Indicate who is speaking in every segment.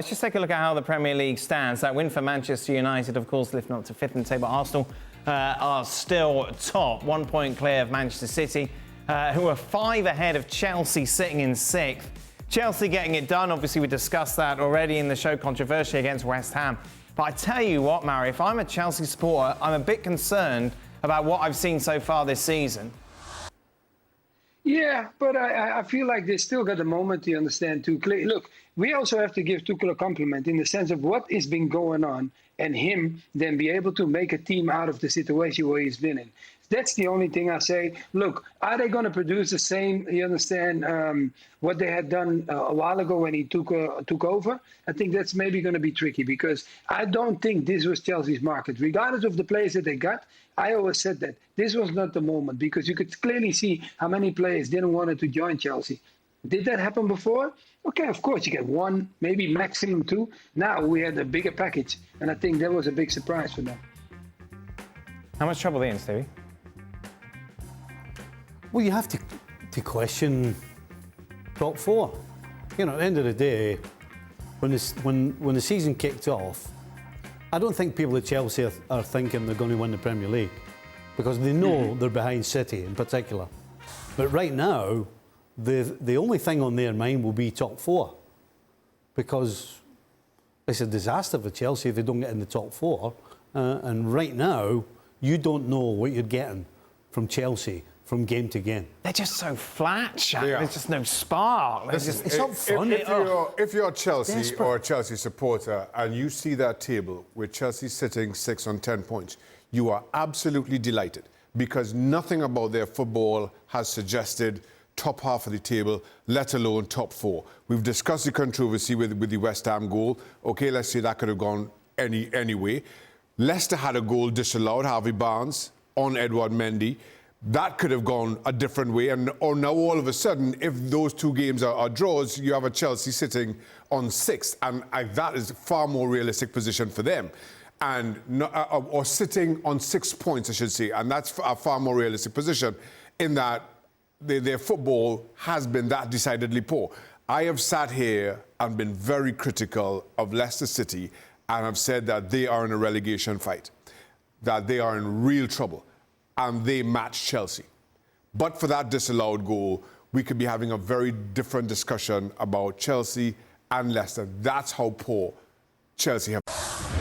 Speaker 1: Let's just take a look at how the Premier League stands. That win for Manchester United, of course, lifting up to fifth in the table. Arsenal are still top, 1 point clear of Manchester City, who are 5 ahead of Chelsea, sitting in 6th. Chelsea getting it done. Obviously, we discussed that already in the show, controversially against West Ham. But I tell you what, Mary, if I'm a Chelsea supporter, I'm a bit concerned about what I've seen so far this season.
Speaker 2: Yeah, but I feel like they still got a moment to understand too. Look, we also have to give Tuchel a compliment in the sense of what has been going on and him then be able to make a team out of the situation where he's been in. That's the only thing I say. Look, are they going to produce the same, you understand, what they had done a while ago when he took over? I think that's maybe going to be tricky because I don't think this was Chelsea's market. Regardless of the players that they got, I always said that this was not the moment because you could clearly see how many players didn't want to join Chelsea. Did that happen before? Okay, of course, you get 1, maybe maximum 2. Now we had a bigger package, and I think that was a big surprise for them.
Speaker 1: How much trouble are they in, Stevie?
Speaker 3: Well, you have to question top 4. You know, at the end of the day, when the season kicked off, I don't think people at Chelsea are thinking they're going to win the Premier League because they know they're behind City in particular. But right now, the only thing on their mind will be top 4 because it's a disaster for Chelsea if they don't get in the top 4. And right now, you don't know what you're getting from Chelsea from game to game.
Speaker 1: They're just so flat, Shaq. Yeah. There's just no spark. It's not fun.
Speaker 4: If you're Chelsea or a Chelsea supporter and you see that table with Chelsea sitting 6 on 10 points, you are absolutely delighted because nothing about their football has suggested top half of the table, let alone top 4. We've discussed the controversy with the West Ham goal. Okay, let's say that could have gone any way. Leicester had a goal disallowed, Harvey Barnes, on Edouard Mendy. That could have gone a different way. Or now all of a sudden, if those 2 games are draws, you have a Chelsea sitting on 6th. And that is a far more realistic position for them. Or sitting on 6 points, I should say. And that's a far more realistic position in that their football has been that decidedly poor. I have sat here and been very critical of Leicester City and have said that they are in a relegation fight, that they are in real trouble. And they match Chelsea. But for that disallowed goal, we could be having a very different discussion about Chelsea and Leicester. That's how poor Chelsea have.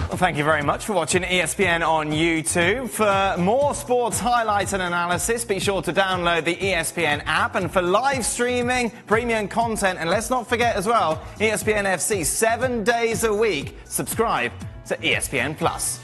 Speaker 1: Well, thank you very much for watching ESPN on YouTube. For more sports highlights and analysis, be sure to download the ESPN app. And for live streaming, premium content, and let's not forget as well, ESPN FC 7 days a week. Subscribe to ESPN Plus.